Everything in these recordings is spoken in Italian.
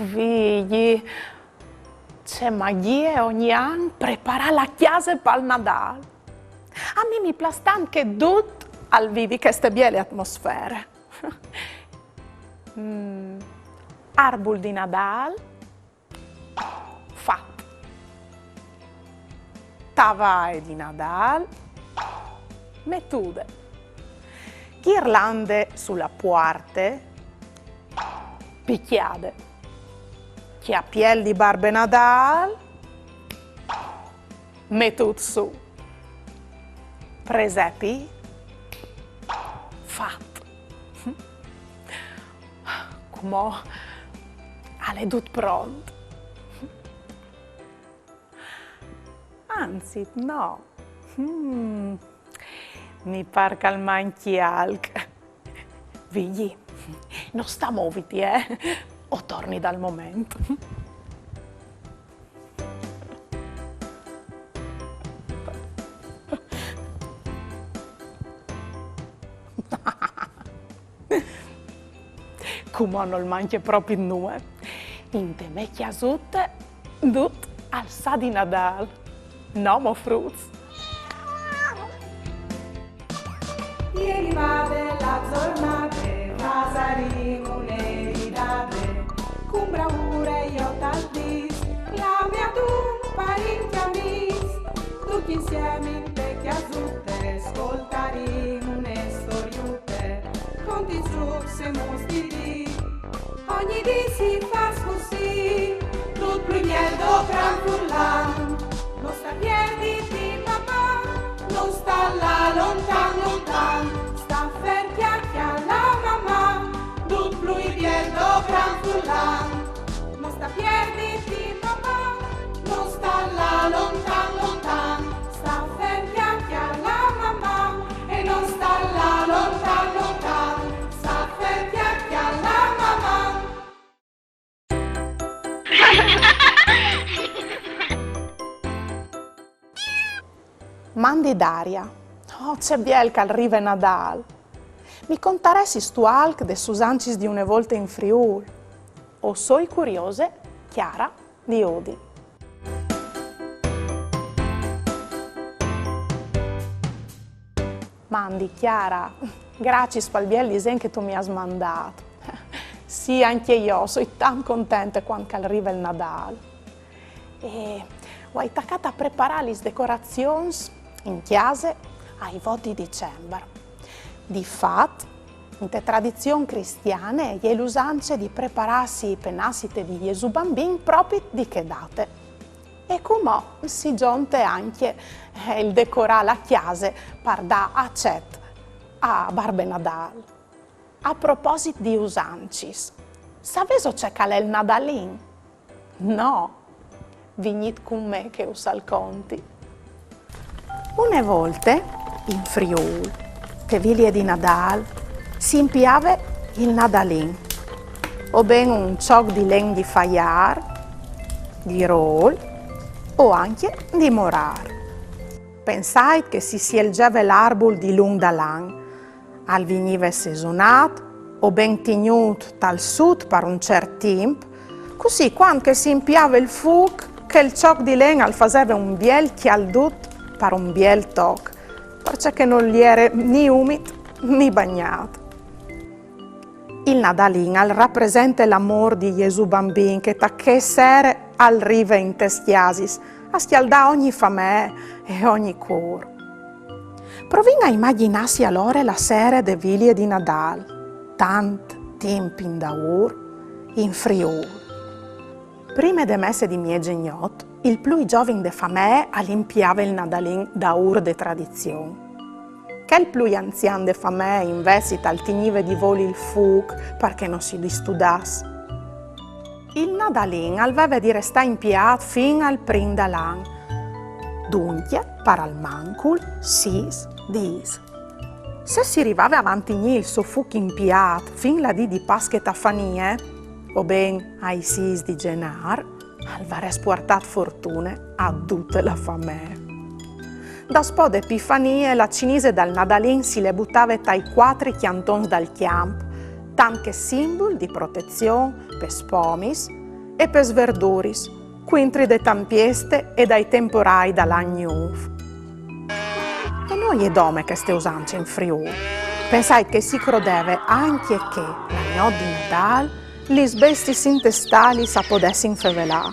figli, c'è magia ogni anno prepara la chiesa per il Natale. A me mi piace anche tutto al vivi queste belle atmosfere. Arbol di Natale, fatto. Tavae di Natale, mettude. Ghirlande sulla porte, picchiade. Chiappiel di Barbe Nadal, mettut su. Presepi, fatto. Come alle tut pronto. Anzi, no. Mi par che al manchi alc. Vigli, non sta muoviti, o torni dal momento. Come non manchi proprio in noi. In te vecchia zutte, tut al sa di Nadal. No, mo fruz. Ieri va della giornata, pasaremo un'eridate, con bravura io tal dis, la mia tu parenti amici, tutti insieme in vecchia zutte, ascoltaremo une storiute, conti trucs e mostri, ogni dì si fa così, tut più niente gran furlan, non sta piedi di papà, non sta là lontan lontan, sta ferchiacchia la mamma, tut più niente gran furlan, non sta piedi di papà, non sta là lontan lontan, sta ferchiacchia la mamma, e non sta là lontan lontan, sta ferchiacchia la mamma. Mandi Daria, oh c'è biel che arriva Nadal. Mi contaresti stu alc de Susancis di une volte in Friul. O soi curiose, Chiara di Odi. Mandi Chiara, grazie per il bel disegno che tu mi hai mandato. Sì, anche io, sono tan contenta quando arriva il Nadal. E ho attaccato a preparare le decorazioni in chiesa ai voti di dicembre. Di fatto, in te tradizioni cristiane, è l'usanza di prepararsi per nascite di Gesù bambino proprio di che date. E come si giunte anche il decorare la chiesa per dare accetto a Barbe Nadal. A proposito di usancis, sapete c'è che è il Nadalin? No, venite con me che usa il conti. Une volte, in Friul, che viglie di Nadal, si impiava il Nadalin, o ben un cioc di len di faiar, di roll, o anche di morar. Pensate che si scelgeva l'arbol di lung da lang, al veniva sesonato, o ben tenuto dal sud per un certo tempo, così quando si impiava il fuoco, che il cioc di len al faceva un biel chialdut per un biel toc, perché non gli era né umido né bagnato. Il Nadalin al rappresenta l'amore di Gesù bambino che da che sera arriva in testiasis a schialdare ogni famè e ogni cuore. Provina a immaginarsi allora la sera de viglie di Nadal, tant tempi in daur, in Friul. Prima de messe di miei geniot, il più giovane de famè alimpiava il Nadalin da ur de tradizione. Che il più anziano de famè invece al tinive di voli il fuoco perché non si distudasse. Il Nadalin aveva di restare impiato fino al prim d'an. Dunque, per al mancul, 6 dis. Se si arrivava avanti il suo fuoco impiato fin la di Pasche Tafanie, o ben ai 6 di Genar, aveva portato fortune a tutta la famiglia. Da spo d'Epifanie la cinese dal Nadalin si le buttava dai 4 chiantons dal campo, tant che simbolo di protezione per spomis e per sverduris, quintri de tampieste e dai temporai dall'agnuv. E noi è dome che ste usanze in Friuli. Pensai che si crodeve anche che la notte di Nadal gli bestis intestali sapodessi infevelà.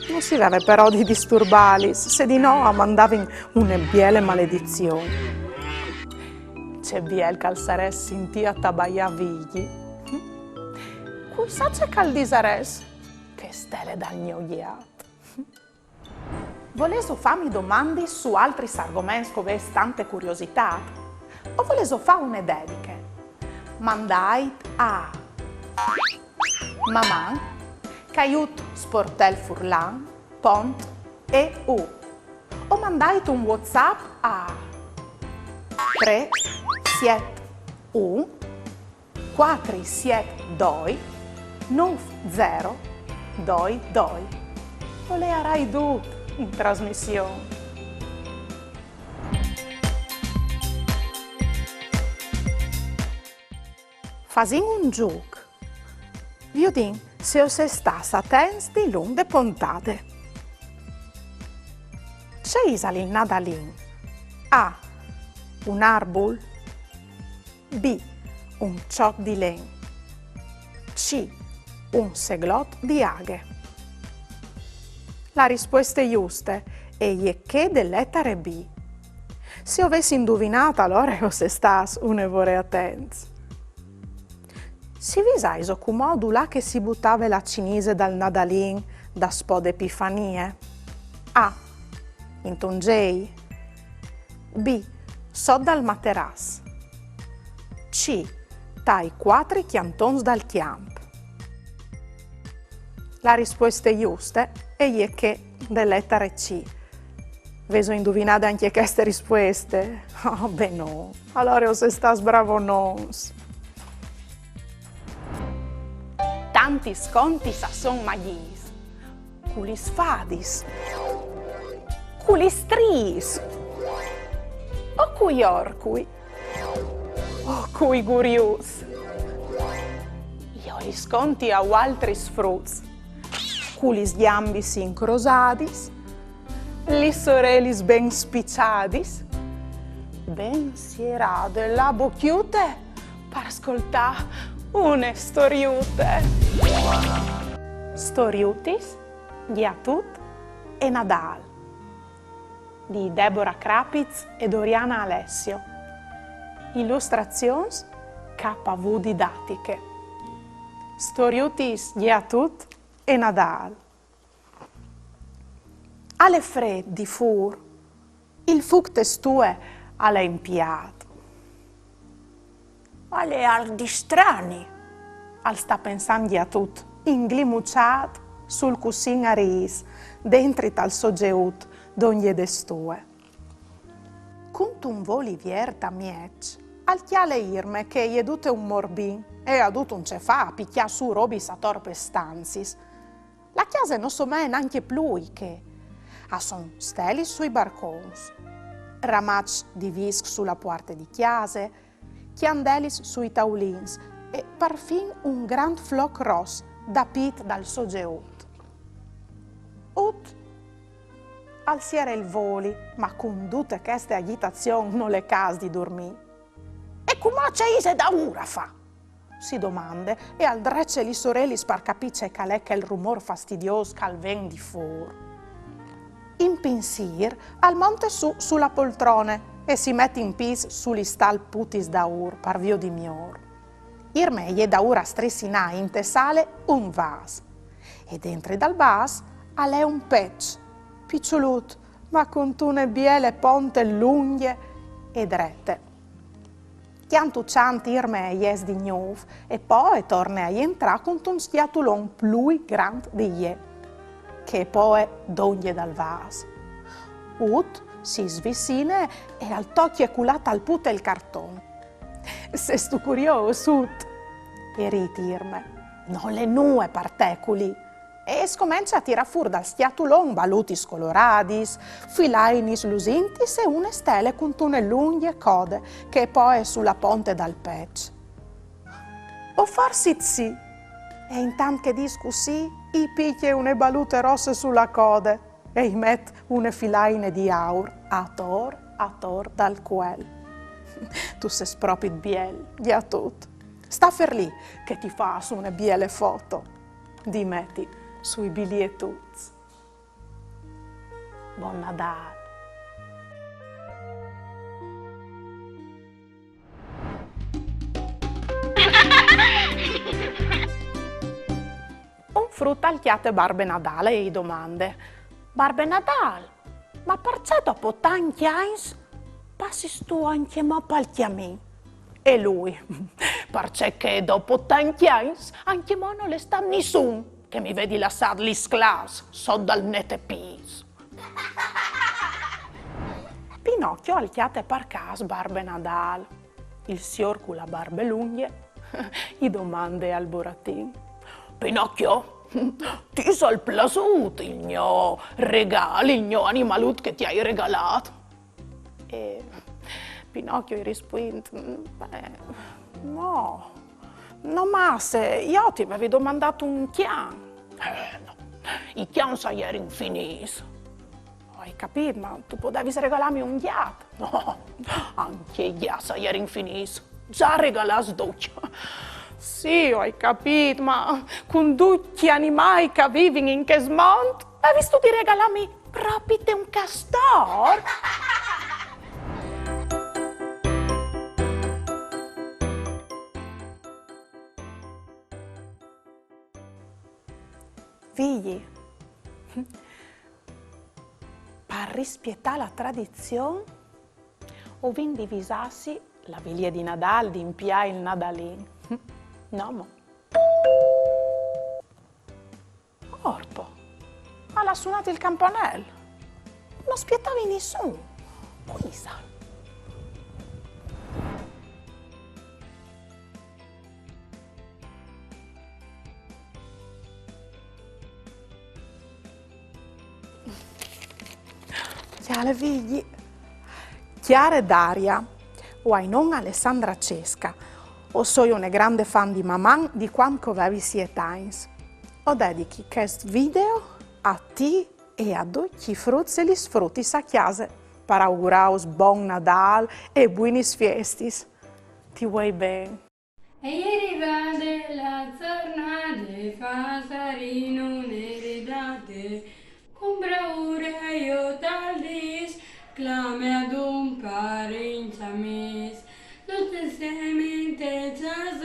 Non si deve però di disturbalis, se di no mandavin una biele maledizione. C'è biel calzares sintia tabaia vigli. Cui sace caldisares che stelle dal gnoiat. Voleso farmi domande su altri argomenti come tante curiosità? O voleso fare une dediche? Mandai a mamma, caiut sportel furlan, pont e u. O mandai un WhatsApp a 3 7 1 4 7 2 9 0 2 2. O le arai tu in trasmissione. Fasin un gioco. Viudin se o se stas attents di lunghe puntate. C'è isalin nadalin. A. Un arbol. B. Un cioc di len. C. Un seglot di aghe. La risposta è giusta e che dell'ettare B. Se avessi indovinato allora o se stas un'evore attenti. Si visaiso cu modu là che si buttava la cinese dal Nadalin da spod epifanie? A. In tongei. B. So dal materas. C. Tai 4 chiantons dal chiamp. La risposta giusta è che dell'ettare C. Veso indovinate anche queste risposte? Oh, beh no. Allora o se stas bravo nons. Tanti sconti sa son magis, culis fadis, culis tris, o cui orcui, o cui gurius. Io li sconti a altris fruts, culis gambis incrosadis, li sorelis ben spicciadis, ben sierade la bocchiute per ascoltare une storiute. Storiutis, Ghiatut e Nadal di Deborah Krapitz e Doriana Alessio. Illustrazioni KV didattiche. Storiutis, Ghiatut e Nadal. Alle freddi fur, il fuc testue alle impiato. Alle ardi strani, al sta pensando a tutto, inglimucciato sul cussin a ris, dentro tal soggeut d'ogni destue. Cunt un voli vierta miec, al chiale irme che gli edute un morbin e adut un cefà a picchia su robis a torpe stanzis. La chiesa non so me neanche plui che a son steli sui barcons, ramac di visc sulla porta di chiase, chiandelis sui taulins e parfin un grand floc ros dapit dal soggeut. Ut al siere il voli, ma con tutte queste agitazioni non le cas di dormì. E come c'è ise da ura fa? Si domande e al drecce li sorelis par capice calè che il rumor fastidioso cal ven di for. In pensir al monte su sulla poltrone e si mette in pis sull'istal putis daur, par vio di mior. Irmeie daura stressina in tesale un vas, e dentro dal vas alè un pec, picciolut, ma con tune biele ponte lunghe e drette. Chiantuccianti irmeies di gnuv, e poi torna a entrare con un schiatulon plui grand di je, che poi doglie dal vas. Ut si svissine e al tocchio culata al pute il carton. Se stu curioso, e ritirme, non le nue parteculi, e scomincia a tirar fuori dal schiatulon balutis coloradis, filainis lusintis e une stelle con tune lunghe code che poi è sulla ponte dal pec. O forse sì, e intanto che discussi, i picchie une balute rosse sulla coda e i met une filaine di aur a tor dal quel. Tu sei proprio biel, già tutto. Sta fer lì che ti fa su una biele foto, di metti sui bigliettuzzi. Buon Natale. Un frutto al chiate Barbe Natale e gli domande: Barbe Natale, ma perché dopo tanti anni passi tu anche ma pal chiamin? E lui, perché dopo tanti anni anche mo non le sta nessun che mi vedi lasciar gli sclas sotto dal nete pis. Pinocchio al chiate per cas Barbe Natale. Il signor con la barbe lunghe gli domande al burattino: Pinocchio, ti sei piaciuto il mio regalo, il mio animalut che ti hai regalato? E Pinocchio gli risponde: no, ma se io ti avevo domandato un chian. No, i chian sai era infinito. Hai capito, ma tu potevi regalarmi un gatto? No, anche i gatti erano infiniti. Già regalas dolce. Sì, hai capito, ma con tutti gli animali che vivono in questo mondo, hai visto di regalarmi proprio un castor? Figli, per rispettare la tradizione, o vi divisassi la viglia di Nadal, di impiare il Nadalin. No, mo. Orpo, ha suonato il campanello. Non aspettavi nessuno. Qui sa. Già le figli. Chiara e Daria, o non Alessandra Cesca, o sono una grande fan di mamma di quando avevi 7 anni. O dedichi questo video a te e a tutti i frutti e gli sfrutti a casa per augurare buon Nadal e buone feste. Ti vuoi bene? E arrivate la giornata, fa sarino un'eredate, con bravura io t'aldis, clame ad un parinci amis, tutte insieme te già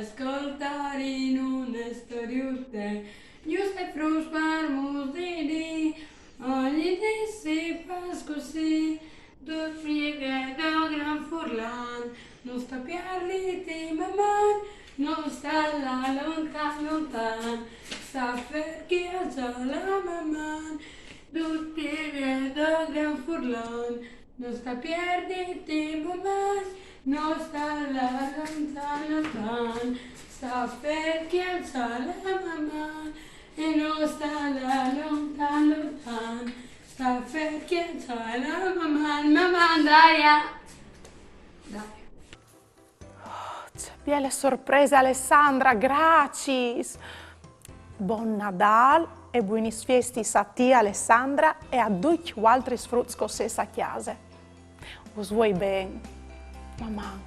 ascoltare in una storiute, giusto e frus parmus di ogni di si fas così, dormi vedo gran furlan, non sta piarli ti mamma, non sta là lontan, sta perché già la mamma, tutti vedo gran furlan, non sta piarditi mamma, non sta là lontan, sta perché già la mamma, e non sta là lontan, sta perché già la mamma, Daria. Belle sorprese Alessandra, grazie. Buon Nadal e buoni festi a te Alessandra e a tutti gli altri frutti a casa. Us vuoi bene, mamma.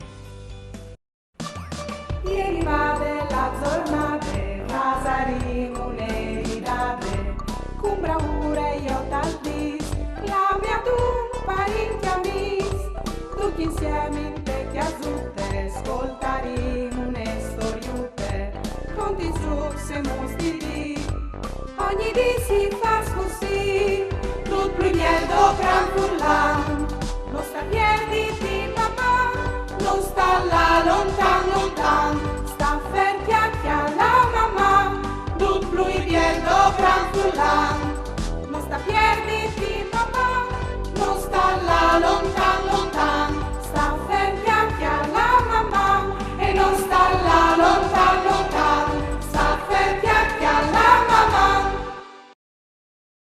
Ieri va della giornata, Vasarino un'eredate, con bravura io t'aldis, la mia tu parenti amis, tutti insieme in te chiazutte, ascoltaremo une storiute, conti su se mostri, ogni di si fa così, tutto il miel dopo